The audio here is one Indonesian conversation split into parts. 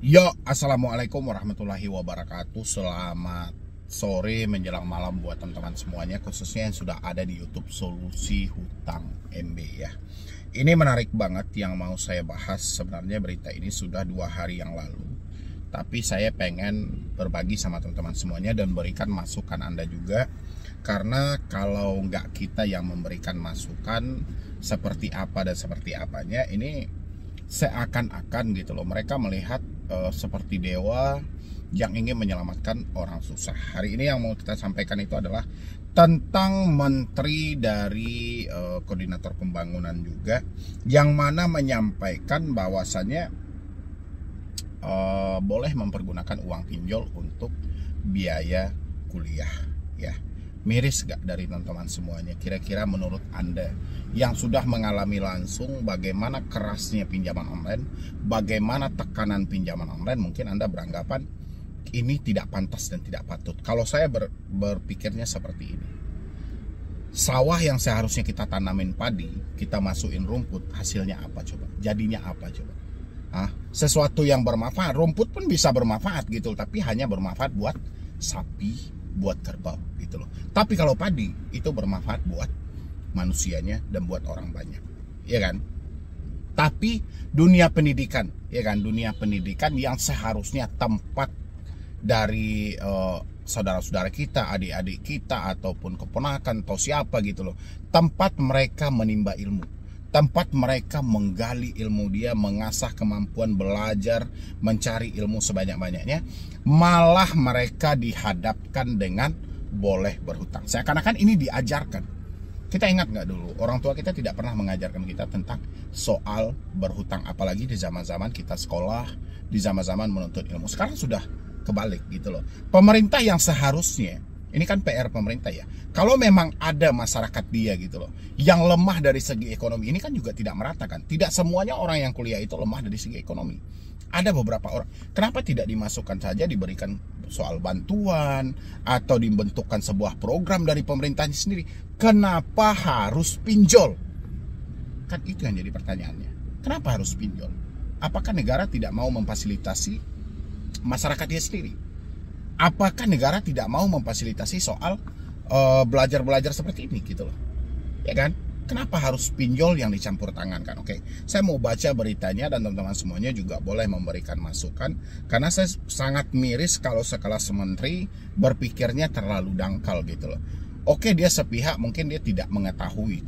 Yo, assalamualaikum warahmatullahi wabarakatuh. Selamat sore menjelang malam buat teman-teman semuanya, khususnya yang sudah ada di YouTube Solusi Hutang MB ya. Ini menarik banget yang mau saya bahas. Sebenarnya berita ini sudah 2 hari yang lalu, tapi saya pengen berbagi sama teman-teman semuanya dan berikan masukan Anda juga. Karena kalau nggak kita yang memberikan masukan seperti apa dan seperti apanya, ini seakan-akan gitu loh, mereka melihat seperti dewa yang ingin menyelamatkan orang susah. Hari ini yang mau kita sampaikan itu adalah tentang menteri dari koordinator pembangunan juga, yang mana menyampaikan bahwasannya boleh mempergunakan uang pinjol untuk biaya kuliah ya. Miris gak dari teman-teman semuanya? Kira-kira menurut Anda yang sudah mengalami langsung bagaimana kerasnya pinjaman online, bagaimana tekanan pinjaman online, mungkin Anda beranggapan ini tidak pantas dan tidak patut. Kalau saya berpikirnya seperti ini. Sawah yang seharusnya kita tanamin padi, kita masukin rumput, hasilnya apa coba? Jadinya apa coba? Sesuatu yang bermanfaat. Rumput pun bisa bermanfaat gitu, tapi hanya bermanfaat buat sapi, buat kerbau gitu loh. Tapi kalau padi itu bermanfaat buat manusianya dan buat orang banyak, ya kan? Tapi dunia pendidikan, ya kan, dunia pendidikan yang seharusnya tempat dari saudara-saudara kita, adik-adik kita ataupun keponakan atau siapa gitu loh, tempat mereka menimba ilmu, tempat mereka menggali ilmu dia, mengasah kemampuan belajar, mencari ilmu sebanyak-banyaknya, malah mereka dihadapkan dengan boleh berhutang. Seakan-akan ini diajarkan. Kita ingat nggak dulu, orang tua kita tidak pernah mengajarkan kita tentang soal berhutang, apalagi di zaman-zaman kita sekolah, di zaman-zaman menuntut ilmu. Sekarang sudah kebalik gitu loh. Pemerintah yang seharusnya, ini kan PR pemerintah ya, kalau memang ada masyarakat dia gitu loh yang lemah dari segi ekonomi, ini kan juga tidak merata kan. Tidak semuanya orang yang kuliah itu lemah dari segi ekonomi. Ada beberapa orang. Kenapa tidak dimasukkan saja, diberikan soal bantuan atau dibentukkan sebuah program dari pemerintahnya sendiri? Kenapa harus pinjol? Kan itu yang jadi pertanyaannya. Kenapa harus pinjol? Apakah negara tidak mau memfasilitasi masyarakat dia sendiri? Apakah negara tidak mau memfasilitasi soal belajar-belajar seperti ini gitu loh, ya kan? Kenapa harus pinjol yang dicampur tangan kan? Oke, saya mau baca beritanya dan teman-teman semuanya juga boleh memberikan masukan, karena saya sangat miris kalau sekelas menteri berpikirnya terlalu dangkal gitu loh. Oke, dia sepihak, mungkin dia tidak mengetahui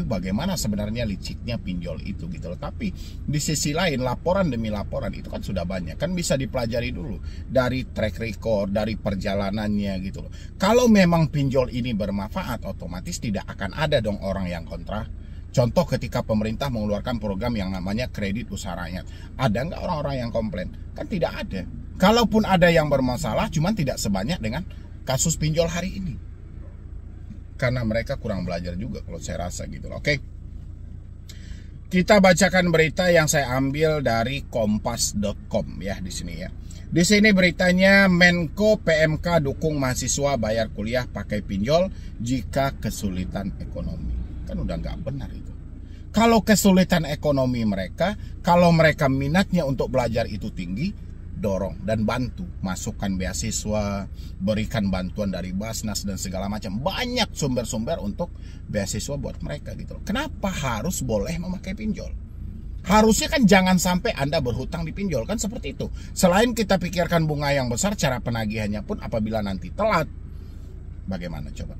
bagaimana sebenarnya liciknya pinjol itu gitu loh. Tapi di sisi lain, laporan demi laporan itu kan sudah banyak, kan bisa dipelajari dulu dari track record, dari perjalanannya gitu loh. Kalau memang pinjol ini bermanfaat, otomatis tidak akan ada dong orang yang kontra. Contoh ketika pemerintah mengeluarkan program yang namanya kredit usaha rakyat, ada nggak orang-orang yang komplain? Kan tidak ada. Kalaupun ada yang bermasalah, cuman tidak sebanyak dengan kasus pinjol hari ini. Karena mereka kurang belajar juga kalau saya rasa gitu loh. Oke. Kita bacakan berita yang saya ambil dari kompas.com ya di sini ya. Di sini beritanya, Menko PMK dukung mahasiswa bayar kuliah pakai pinjol jika kesulitan ekonomi. Kan udah nggak benar itu. Kalau kesulitan ekonomi mereka, kalau mereka minatnya untuk belajar itu tinggi, dorong dan bantu, masukkan beasiswa, berikan bantuan dari Basnas dan segala macam. Banyak sumber-sumber untuk beasiswa buat mereka gitu loh. Kenapa harus boleh memakai pinjol? Harusnya kan jangan sampai Anda berhutang di pinjol, kan seperti itu. Selain kita pikirkan bunga yang besar, cara penagihannya pun apabila nanti telat, bagaimana coba?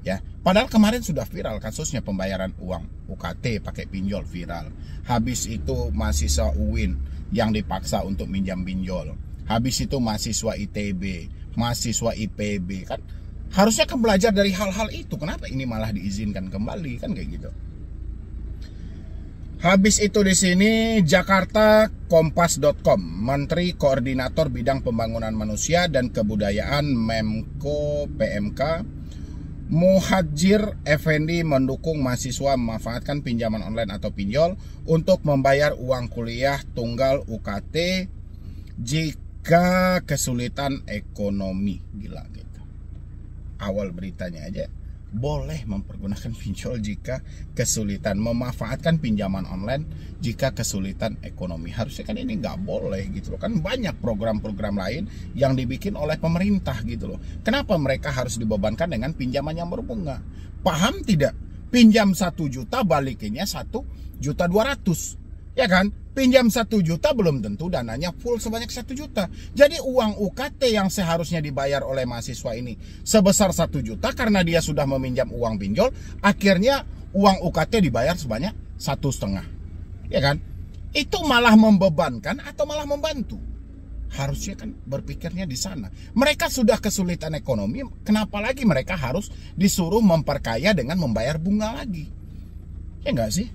Ya, padahal kemarin sudah viral kasusnya pembayaran uang UKT pakai pinjol, viral. Habis itu mahasiswa UIN yang dipaksa untuk minjam pinjol. Habis itu mahasiswa ITB, mahasiswa IPB, kan harusnya kan belajar dari hal-hal itu. Kenapa ini malah diizinkan kembali, kan kayak gitu. Habis itu di sini Jakarta, kompas.com, Menteri Koordinator Bidang Pembangunan Manusia dan Kebudayaan Menko PMK Muhadjir Effendi mendukung mahasiswa memanfaatkan pinjaman online atau pinjol untuk membayar uang kuliah tunggal UKT jika kesulitan ekonomi. Gila gitu. Awal beritanya aja boleh mempergunakan pinjol jika kesulitan, memanfaatkan pinjaman online jika kesulitan ekonomi. Harusnya kan ini nggak boleh gitu loh. Kan banyak program-program lain yang dibikin oleh pemerintah gitu loh. Kenapa mereka harus dibebankan dengan pinjaman yang berbunga? Paham tidak? Pinjam 1 juta balikinnya 1.200.000. Ya kan? Pinjam 1 juta belum tentu dananya full sebanyak 1 juta. Jadi uang UKT yang seharusnya dibayar oleh mahasiswa ini sebesar 1 juta karena dia sudah meminjam uang pinjol, akhirnya uang UKT dibayar sebanyak 1,5. Ya kan? Itu malah membebankan atau malah membantu? Harusnya kan berpikirnya di sana. Mereka sudah kesulitan ekonomi, kenapa lagi mereka harus disuruh memperkaya dengan membayar bunga lagi? Ya enggak sih?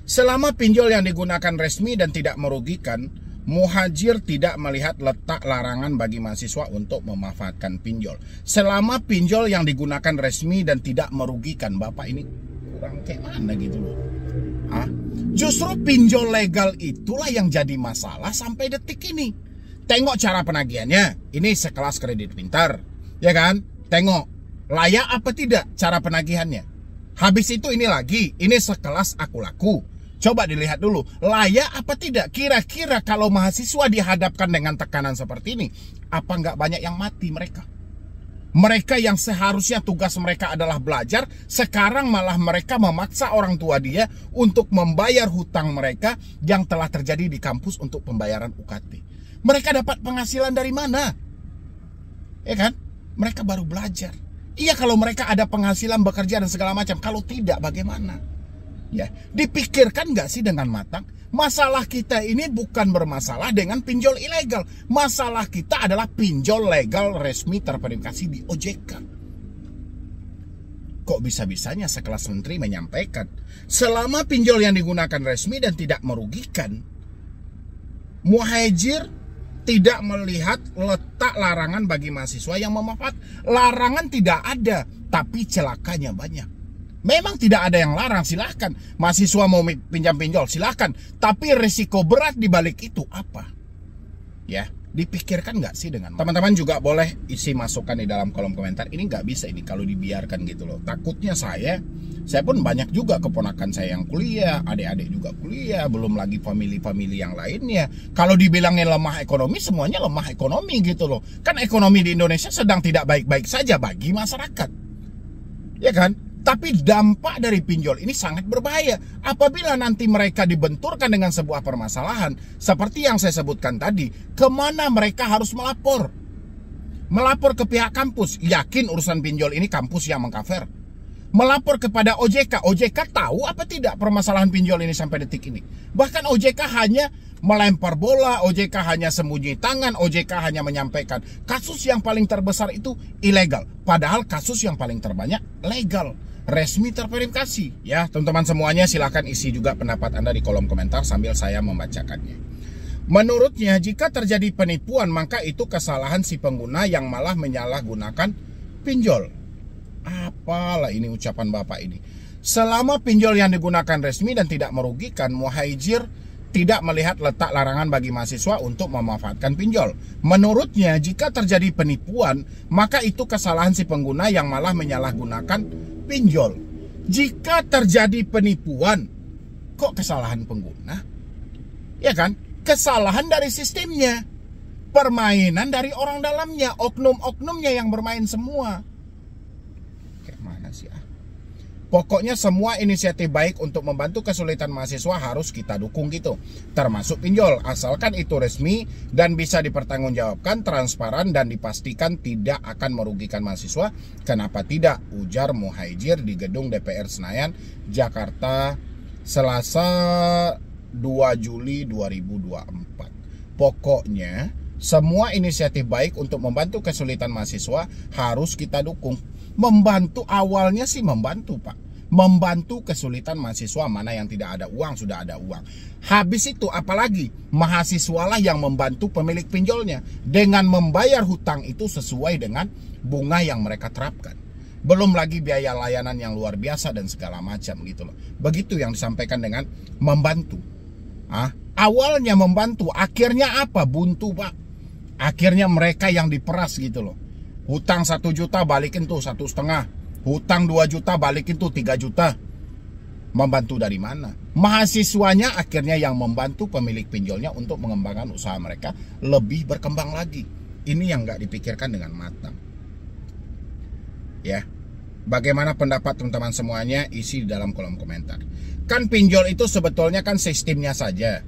Selama pinjol yang digunakan resmi dan tidak merugikan, Muhajir tidak melihat letak larangan bagi mahasiswa untuk memanfaatkan pinjol. Selama pinjol yang digunakan resmi dan tidak merugikan, Bapak ini kurang kayak mana gitu loh. Justru pinjol legal itulah yang jadi masalah sampai detik ini. Tengok cara penagihannya, ini sekelas kredit pintar, ya kan? Tengok, layak apa tidak cara penagihannya. Habis itu ini lagi, ini sekelas Aku Laku. Coba dilihat dulu, layak apa tidak? Kira-kira kalau mahasiswa dihadapkan dengan tekanan seperti ini, apa nggak banyak yang mati mereka? Mereka yang seharusnya tugas mereka adalah belajar, sekarang malah mereka memaksa orang tua dia untuk membayar hutang mereka yang telah terjadi di kampus untuk pembayaran UKT. Mereka dapat penghasilan dari mana? Ya kan? Mereka baru belajar. Iya, kalau mereka ada penghasilan bekerja dan segala macam. Kalau tidak, bagaimana? Ya, dipikirkan nggak sih dengan matang? Masalah kita ini bukan bermasalah dengan pinjol ilegal. Masalah kita adalah pinjol legal resmi terverifikasi di OJK. Kok bisa-bisanya sekelas menteri menyampaikan, selama pinjol yang digunakan resmi dan tidak merugikan, Muhajir tidak melihat letak larangan bagi mahasiswa yang memanfaatkan. Larangan tidak ada, tapi celakanya banyak. Memang tidak ada yang larang, silahkan. Mahasiswa mau pinjam pinjol, silahkan. Tapi risiko berat di balik itu apa? Ya, dipikirkan nggak sih dengan teman-teman juga boleh isi masukan di dalam kolom komentar. Ini nggak bisa ini kalau dibiarkan gitu loh. Takutnya saya pun banyak juga keponakan saya yang kuliah, adik-adik juga kuliah, belum lagi family-family yang lainnya. Kalau dibilangin lemah ekonomi, semuanya lemah ekonomi gitu loh. Kan ekonomi di Indonesia sedang tidak baik-baik saja bagi masyarakat. Ya kan? Tapi dampak dari pinjol ini sangat berbahaya. Apabila nanti mereka dibenturkan dengan sebuah permasalahan, seperti yang saya sebutkan tadi, kemana mereka harus melapor? Melapor ke pihak kampus, yakin urusan pinjol ini kampus yang mengcover. Melapor kepada OJK, OJK tahu apa tidak permasalahan pinjol ini sampai detik ini. Bahkan OJK hanya melempar bola, OJK hanya sembunyi tangan, OJK hanya menyampaikan kasus yang paling terbesar itu ilegal. Padahal kasus yang paling terbanyak legal. Resmi terverifikasi. Ya, teman-teman semuanya silahkan isi juga pendapat Anda di kolom komentar sambil saya membacakannya. Menurutnya, jika terjadi penipuan, maka itu kesalahan si pengguna yang malah menyalahgunakan pinjol. Apalah ini ucapan Bapak ini. Selama pinjol yang digunakan resmi dan tidak merugikan, Muhajir tidak melihat letak larangan bagi mahasiswa untuk memanfaatkan pinjol. Menurutnya, jika terjadi penipuan, maka itu kesalahan si pengguna yang malah menyalahgunakan pinjol. Jika terjadi penipuan, kok kesalahan pengguna? Ya kan? Kesalahan dari sistemnya. Permainan dari orang dalamnya, oknum-oknumnya yang bermain semua. Kayak mana sih ah? Pokoknya semua inisiatif baik untuk membantu kesulitan mahasiswa harus kita dukung gitu. Termasuk pinjol, asalkan itu resmi dan bisa dipertanggungjawabkan, transparan dan dipastikan tidak akan merugikan mahasiswa. Kenapa tidak? Ujar Muhajir di gedung DPR Senayan, Jakarta, Selasa 2 Juli 2024. Pokoknya semua inisiatif baik untuk membantu kesulitan mahasiswa harus kita dukung. Membantu awalnya sih membantu Pak, membantu kesulitan mahasiswa, mana yang tidak ada uang sudah ada uang. Habis itu apalagi mahasiswalah yang membantu pemilik pinjolnya dengan membayar hutang itu sesuai dengan bunga yang mereka terapkan. Belum lagi biaya layanan yang luar biasa dan segala macam gitu loh. Begitu yang disampaikan dengan membantu. Awalnya membantu, akhirnya apa? Buntu Pak. Akhirnya mereka yang diperas gitu loh. Hutang 1 juta balikin tuh 1,5. Hutang 2 juta balikin tuh 3 juta. Membantu dari mana? Mahasiswanya akhirnya yang membantu pemilik pinjolnya untuk mengembangkan usaha mereka lebih berkembang lagi. Ini yang nggak dipikirkan dengan matang. Ya, bagaimana pendapat teman-teman semuanya? Isi di dalam kolom komentar. Kan pinjol itu sebetulnya kan sistemnya saja.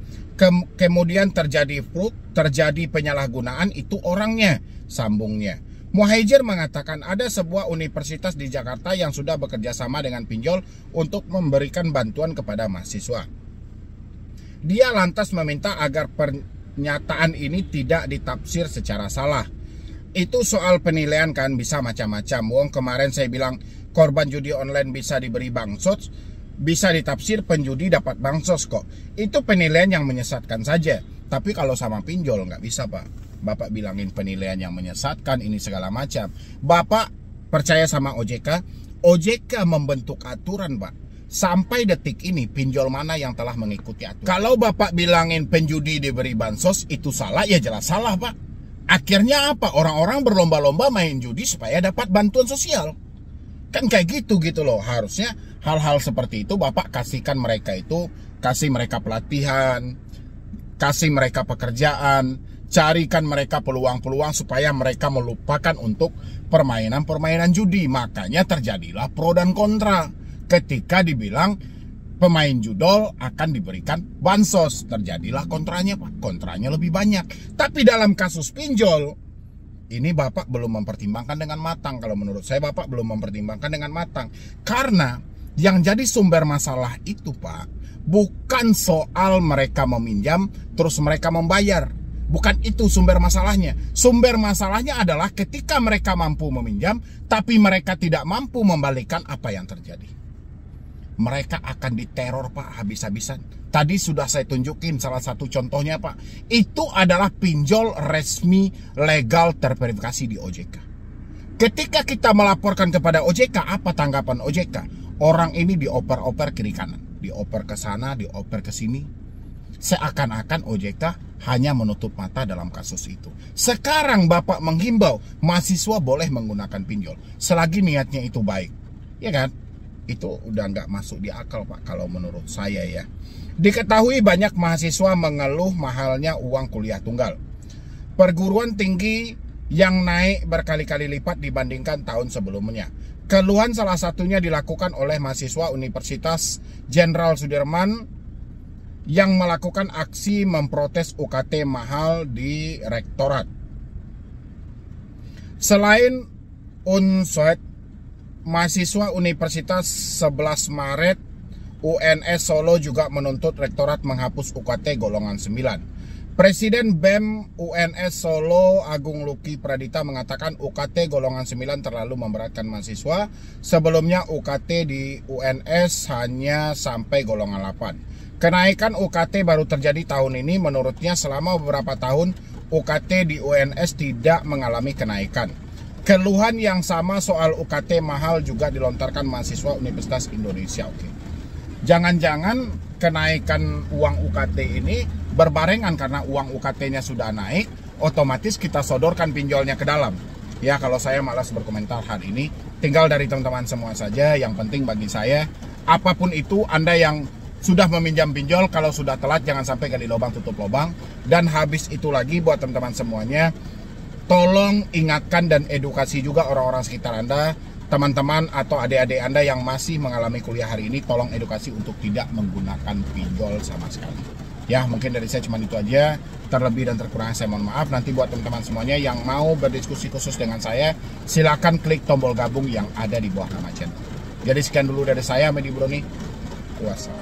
Kemudian terjadi fraud, terjadi penyalahgunaan, itu orangnya, sambungnya. Muhajir mengatakan ada sebuah universitas di Jakarta yang sudah bekerja sama dengan pinjol untuk memberikan bantuan kepada mahasiswa. Dia lantas meminta agar pernyataan ini tidak ditafsir secara salah. Itu soal penilaian kan, bisa macam-macam. Wong kemarin saya bilang korban judi online bisa diberi bansos, bisa ditafsir penjudi dapat bansos kok. Itu penilaian yang menyesatkan saja. Tapi kalau sama pinjol nggak bisa, Pak. Bapak bilangin penilaian yang menyesatkan ini segala macam. Bapak percaya sama OJK? OJK membentuk aturan, Pak. Sampai detik ini pinjol mana yang telah mengikuti aturan? Kalau Bapak bilangin penjudi diberi bansos itu salah, ya jelas salah, Pak. Akhirnya apa? Orang-orang berlomba-lomba main judi supaya dapat bantuan sosial. Kan kayak gitu loh. Harusnya hal-hal seperti itu Bapak kasihkan mereka itu, kasih mereka pelatihan, kasih mereka pekerjaan, carikan mereka peluang-peluang supaya mereka melupakan untuk permainan-permainan judi. Makanya terjadilah pro dan kontra. Ketika dibilang pemain judol akan diberikan bansos, terjadilah kontranya, Pak. Kontranya lebih banyak. Tapi dalam kasus pinjol, ini Bapak belum mempertimbangkan dengan matang. Kalau menurut saya Bapak belum mempertimbangkan dengan matang. Karena yang jadi sumber masalah itu, Pak, bukan soal mereka meminjam terus mereka membayar. Bukan itu sumber masalahnya. Sumber masalahnya adalah ketika mereka mampu meminjam, tapi mereka tidak mampu membalikan, apa yang terjadi. Mereka akan diteror, Pak, habis-habisan. Tadi sudah saya tunjukin salah satu contohnya, Pak. Itu adalah pinjol resmi legal terverifikasi di OJK. Ketika kita melaporkan kepada OJK, apa tanggapan OJK? Orang ini dioper-oper kiri kanan. Dioper ke sana, dioper ke sini. Seakan-akan OJK hanya menutup mata dalam kasus itu. Sekarang Bapak menghimbau mahasiswa boleh menggunakan pinjol selagi niatnya itu baik, ya kan? Itu udah nggak masuk di akal, Pak, kalau menurut saya ya. Diketahui banyak mahasiswa mengeluh mahalnya uang kuliah tunggal. Perguruan tinggi yang naik berkali-kali lipat dibandingkan tahun sebelumnya. Keluhan salah satunya dilakukan oleh mahasiswa Universitas Jenderal Sudirman yang melakukan aksi memprotes UKT mahal di rektorat. Selain Unswet, mahasiswa Universitas 11 Maret UNS Solo juga menuntut rektorat menghapus UKT golongan 9. Presiden BEM UNS Solo Agung Luki Pradita mengatakan UKT golongan 9 terlalu memberatkan mahasiswa. Sebelumnya UKT di UNS hanya sampai golongan 8. Kenaikan UKT baru terjadi tahun ini. Menurutnya selama beberapa tahun UKT di UNS tidak mengalami kenaikan. Keluhan yang sama soal UKT mahal juga dilontarkan mahasiswa Universitas Indonesia. Oke. Jangan-jangan kenaikan uang UKT ini berbarengan karena uang UKT-nya sudah naik, otomatis kita sodorkan pinjolnya ke dalam. Ya, kalau saya malas berkomentar hal ini, tinggal dari teman-teman semua saja. Yang penting bagi saya, apapun itu, Anda yang sudah meminjam pinjol, kalau sudah telat jangan sampai gali lubang tutup lubang. Dan habis itu lagi buat teman-teman semuanya, tolong ingatkan dan edukasi juga orang-orang sekitar Anda, teman-teman atau adik-adik Anda yang masih mengalami kuliah hari ini, tolong edukasi untuk tidak menggunakan pinjol sama sekali. Ya, mungkin dari saya cuma itu aja. Terlebih dan terkurang saya mohon maaf. Nanti buat teman-teman semuanya yang mau berdiskusi khusus dengan saya, silakan klik tombol gabung yang ada di bawah nama channel. Jadi sekian dulu dari saya, Medi Broni. Wassalam.